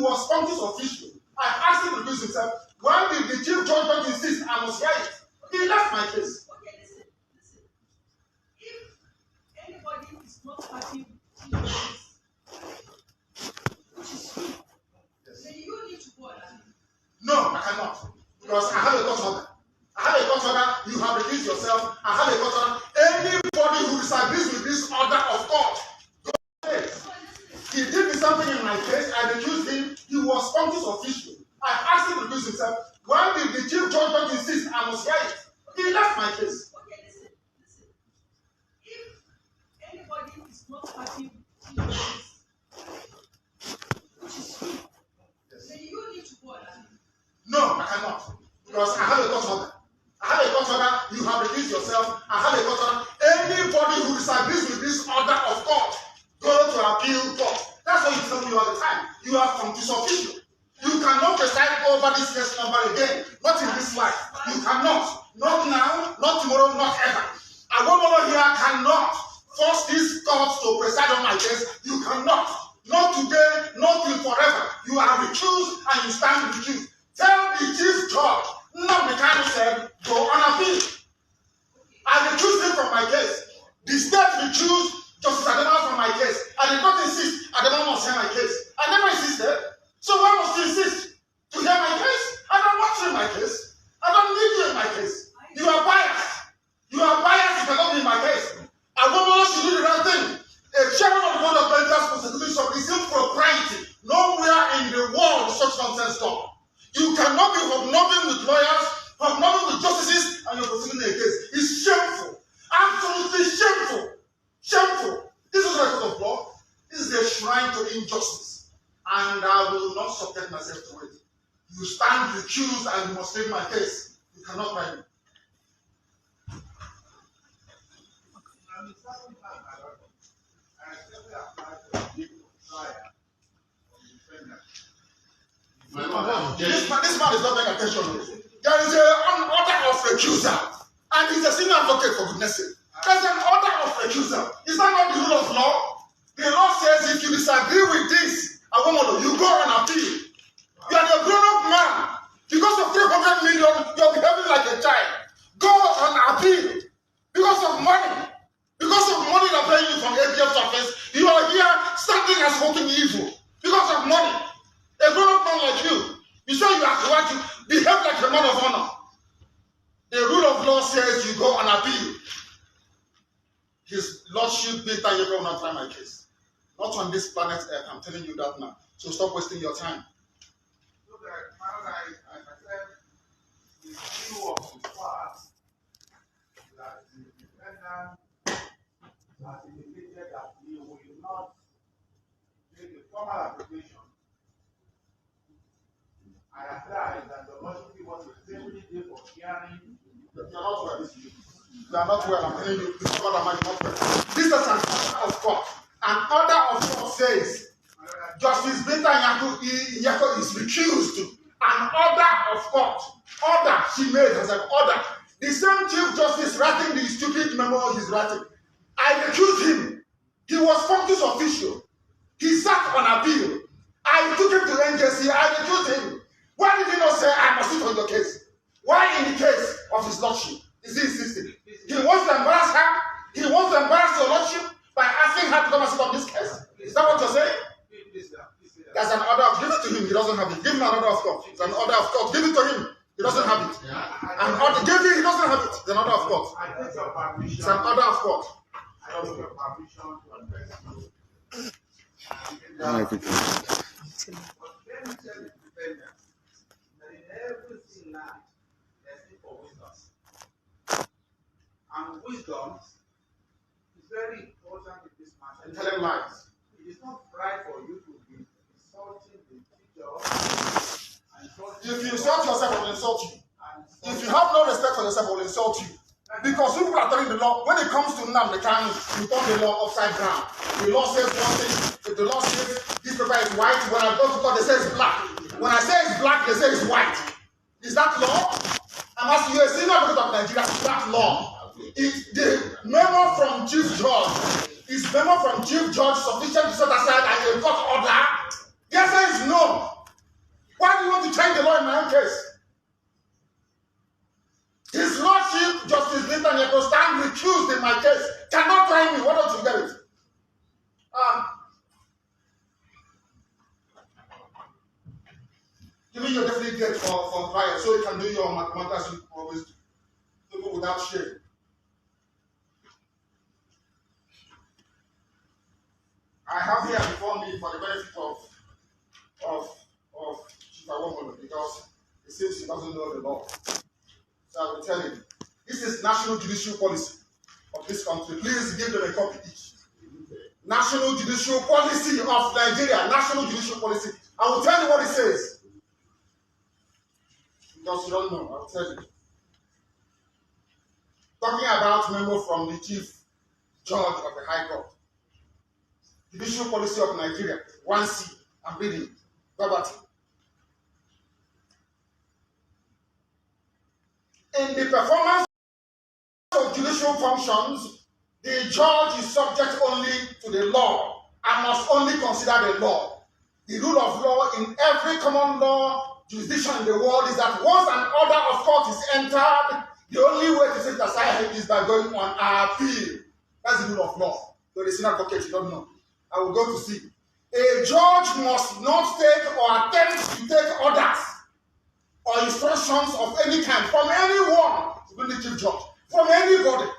was conscious official. I asked him to recuse himself. When did the chief judge insist I must hear it? He left my case. Okay, listen. If anybody is not happy with this, which is true, then you need to go on appeal. No, I cannot. Because I have a court order. I have a court order. You have recused yourself. I have a court order. Anybody who disagrees with this order of court, go ahead. He did me something in my case. I recused him. He was conscious official. I asked him to recuse himself. When did the chief judge insist I must hear it? He left my case. Okay, listen. If anybody is not happy with this, which is true, then you need to go on appeal. No, I cannot. Because I have a court order. I have a court order. You have recused yourself. I have a court order. Anybody who disagrees with this order of court, go to appeal court. That's what you tell me all the time. You are conscious official. You cannot preside over this case number again. Not in this life. You cannot. Not now, not tomorrow, not ever. A woman here cannot force this court to preside on my case. You cannot. Not today, not till forever. You are recused and you stand recused. Tell the chief judge, Nnamdi Kanu said, go on appeal. I recused him from my case. The state recused Justice Adema from my case. And the court insists Adema must hear my case. I never insisted. So why must you insist to hear my case? I don't want you in my case. I don't need you in my case. You are biased. You are biased. You cannot be in my case. A woman should do the right thing. A chairman of the board of Binta's constitution is impropriety. Nowhere in the world such nonsense done. You cannot be hobnobbing with lawyers, hobnobbing with justices, and you're proceeding a case. It's shameful. Absolutely shameful. Shameful. This is a court of law. This is a shrine to injustice. And I will not subject myself to it. You stand recused and you must take my case. You cannot write me. This man is not paying attention. There is an order of recusal. And he's a senior advocate, for goodness sake. There's an order of recusal. Is that not the rule of law? The law says if you disagree with this, you go on appeal. You are a grown-up man. Because of 300 million, you're behaving like a child. Go on appeal. Because of money. Because of money they're paying you from ATM surface, you are here standing and smoking evil. Because of money. A grown-up man like you say you are going to behave like a man of honor. The rule of law says you go on appeal. His Lordship Binta will not try my case. Not on this planet Earth, I'm telling you that now. So stop wasting your time. So that paradise, as I said, is view of the past that the defendant has indicated that he will not make a formal application. I advise that the Lordship give us a 70-day for hearing. You are not well. You are not well. I'm telling you, this is what I'm not well. This is an order of court. An order of court says Justice Binta Nyako is recused. An order of court. Order she made as an order. The same chief justice writing the stupid memo he's writing. I recused him. He was conscious official. He sat on appeal. I took him to NJC. I recused him. Why did he not say I must sit on your case? Why in the case of his lordship is he insisting? He wants to embarrass her. He wants to embarrass your lordship by asking her to come and sit on this case. Is that what you're saying? There's an order of, give it to him, he doesn't have it. Give him an order of court. It's an order of court. Give it to him. He doesn't have it. An order, give it, he doesn't have it. It's an order of court. It's an order of court. I ask your permission to address you. But let me tell the defendant that in everything life, there's need for wisdom. And wisdom is very important in this matter. And tell him lies. It is not right for you to be insulting the teacher. If you insult yourself, I will insult you. If you have no respect for yourself, I will insult you. Because people are telling the law, when it comes to Nnamdi Kanu, you turn the law upside down. The law says one thing, if the law says this paper is white, when I go to court, they say it's black. When I say it's black, they say it's white. Is that law? I'm asking you, a senior advocate of Nigeria, is that law? Is the memo from Chief Judge, is memo from Chief Judge sufficient to set aside a court order? The answer is no. be your delegate for trial, so you can do your mathematics you always do. People without shame. I have here before me for the benefit of Chief Awomolo, because it seems he doesn't know the law. So I will tell him, this is national judicial policy of this country. Please give them a copy each. National judicial policy of Nigeria, national judicial policy. I will tell you what it says. Because you don't know, I will tell you. Talking about memo from the Chief Judge of the High Court. Judicial policy of Nigeria, 1C. I'm reading. Verbatim. In the performance of judicial functions, the judge is subject only to the law and must only consider the law. The rule of law in every common law jurisdiction in the world is that once an order of court is entered, the only way to set aside it is by going on appeal. That's the rule of law. You're a senior advocate, you don't know. I will go to see. A judge must not take or attempt to take orders or instructions of any kind from anyone, even the chief judge, from anybody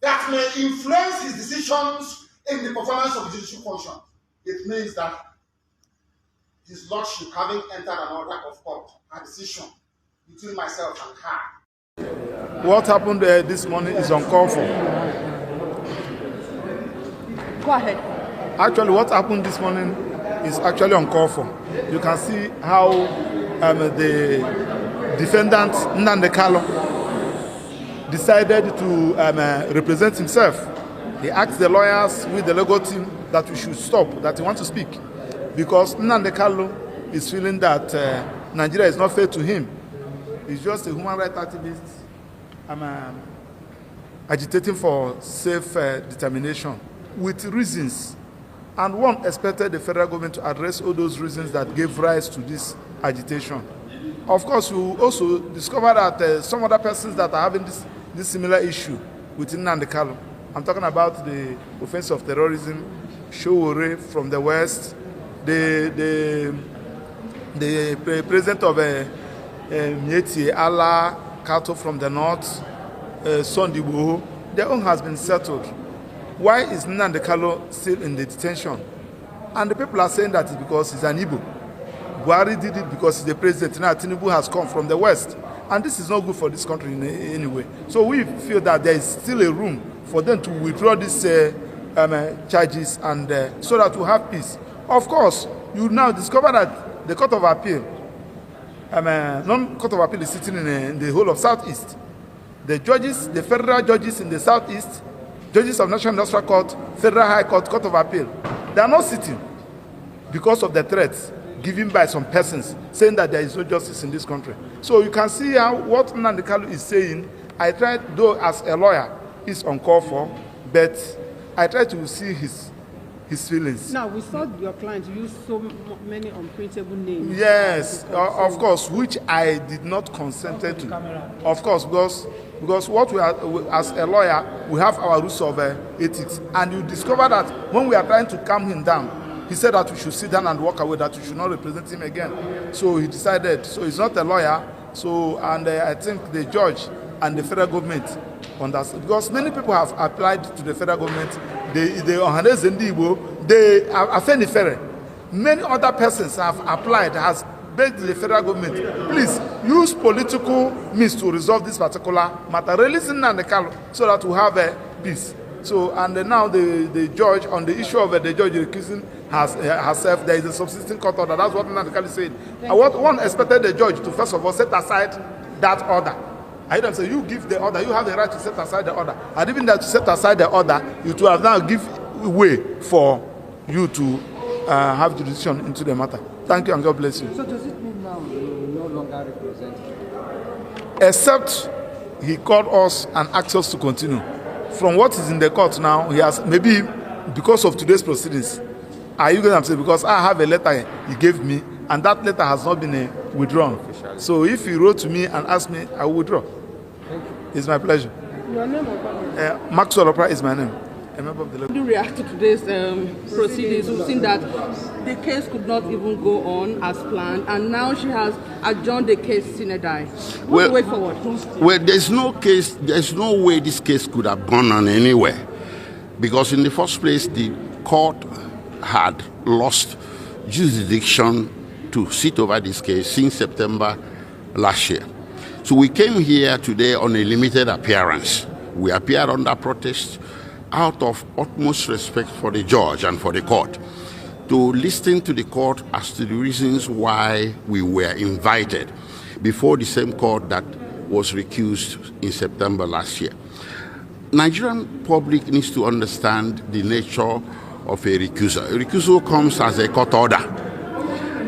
that may influence his decisions in the performance of judicial function. It means that his lordship, having entered an order of court, a decision between myself and her. What happened this morning is uncalled for. Go ahead. Actually, what happened this morning is actually uncalled for. You can see how the defendant, Nnamdi, decided to represent himself. He asked the lawyers with the legal team that we should stop, that he wants to speak. Because Nnamdi is feeling that Nigeria is not fair to him. He's just a human rights activist agitating for self-determination with reasons. And one expected the federal government to address all those reasons that gave rise to this agitation. Of course, we also discover that some other persons that are having this similar issue with Nnamdi. I'm talking about the offense of terrorism, Showore from the West, the president of Mieti Allah Kato from the North, Sondibo. Their own has been settled. Why is Nnamdi still in the detention? And the people are saying that it's because he's an Igbo. Buhari did it because he's the president. Now Tinubu has come from the West. And this is not good for this country in any way. So we feel that there is still a room for them to withdraw these charges and so that we have peace. Of course, you now discover that the Court of Appeal, non-Court of Appeal is sitting in the whole of Southeast. The judges, the federal judges in the Southeast, judges of National Industrial Court, Federal High Court, Court of Appeal, they are not sitting because of the threats given by some persons saying that there is no justice in this country. So you can see how what Nnamdi is saying. I tried, though as a lawyer, is uncalled for, but I try to see his feelings. Now, we saw your client use so many unprintable names. Yes, of course, which I did not consent to. Of course, because what we are, as a lawyer, we have our rules of ethics. And you discover that when we are trying to calm him down, he said that we should sit down and walk away, that we should not represent him again. So he decided, so he's not a lawyer. So, and I think the judge and the federal government understand, because many people have applied to the federal government. They are many other persons have applied, has begged the federal government, please use political means to resolve this particular matter, releasing Nnamdi so that we have a peace. So, and now the judge, on the issue of the judge recusing herself, there is a subsisting court order. That's what Nnamdi said. What one expected the judge to first of all set aside that order. I don't say you give the order, you have the right to set aside the order. And even that to set aside the order, you to have now give way for you to have jurisdiction into the matter. Thank you and God bless you. So does it mean now you no longer represent? Except he called us and asked us to continue. From what is in the court now, he has, maybe because of today's proceedings, are you going to say, because I have a letter he gave me, and that letter has not been withdrawn. So if he wrote to me and asked me, I will withdraw. Thank you. It's my pleasure. Your name or Maxwell Opera is my name. a member of the How do you react to today's proceedings? We've seen that the case could not even go on as planned, and now she has adjourned the case sine die. What's the way forward? Well, there's no way this case could have gone on anywhere. Because in the first place, the court had lost jurisdiction to sit over this case since September last year. So we came here today on a limited appearance. We appeared under protest out of utmost respect for the judge and for the court, to listen to the court as to the reasons why we were invited before the same court that was recused in September last year. Nigerian public needs to understand the nature of a recusal. A recusal comes as a court order,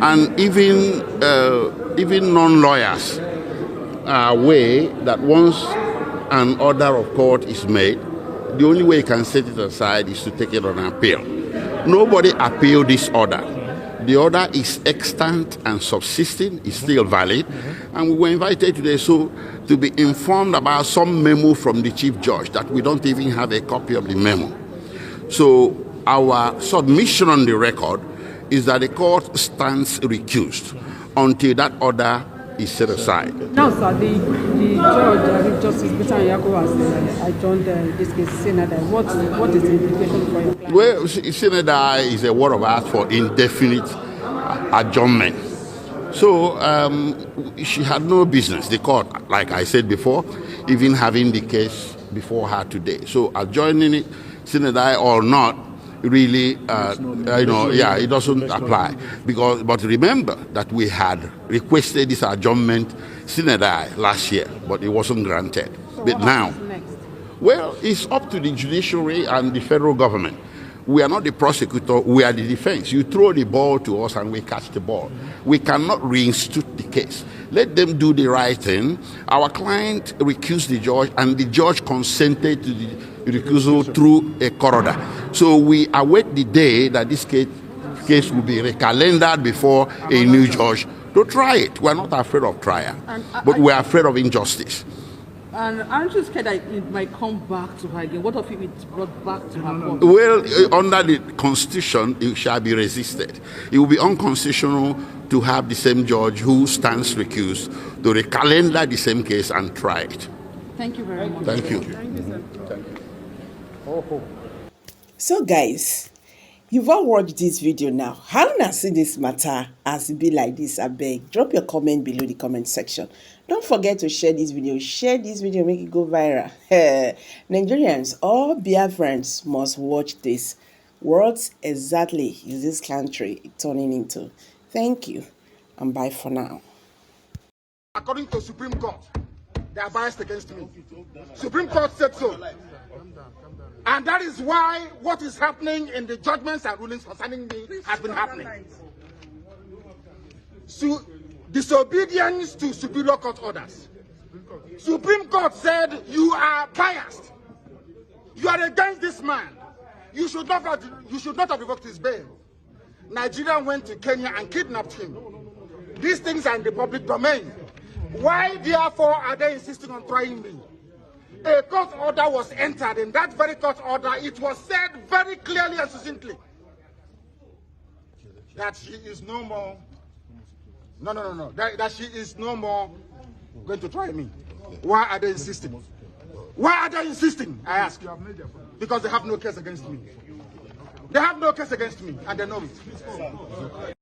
and even non-lawyers are aware that once an order of court is made, the only way you can set it aside is to take it on appeal. Nobody appealed this order. The order is extant and subsisting, is still valid, and we were invited today to be informed about some memo from the Chief Judge that we don't even have a copy of the memo. So our submission on the record is that the court stands recused until that order is set aside. Now, sir, the judge, Justice Binta Nyako, has adjourned this case sine die. What is the implication for your client? Well, sine die is a word of art for indefinite adjournment. So she had no business, the court, like I said before, even having the case before her today. So adjourning it, sine die or not, really, it doesn't apply. But remember that we had requested this adjournment sine die last year, but it wasn't granted. So but now, next? well, it's up to the judiciary and the federal government. We are not the prosecutor, we are the defense. You throw the ball to us and we catch the ball. We cannot reinstitute the case. Let them do the right thing. Our client recused the judge, and the judge consented to the recusal through a court order. So we await the day that this case will be recalendared before a new judge to try it. We are not afraid of trial, but we are afraid of injustice. And aren't you scared that it might come back to her again? What if it's brought back to her court? Well, under the Constitution, it shall be resisted. It will be unconstitutional to have the same judge who stands recused to recalendar the same case and try it. Thank you very much. Thank you. So guys, you've all watched this video now. How na see this matter as it be like this? I beg, drop your comment below the comment section. Don't forget to share this video. Share this video, make it go viral. Nigerians, all Biafrans must watch this. What exactly is this country turning into? Thank you, and bye for now. According to Supreme Court, they are biased against me. Supreme Court said so. And that is why what is happening in the judgments and rulings concerning me has been happening. So, disobedience to superior court orders. Supreme Court said you are biased. You are against this man. You should not have revoked his bail. Nigeria went to Kenya and kidnapped him. These things are in the public domain. Why, therefore, are they insisting on trying me? A court order was entered. In that very court order, it was said very clearly and succinctly that she is no more. That she is no more going to try me. Why are they insisting? Why are they insisting? I ask. Because they have no case against me. They have no case against me, and they know it.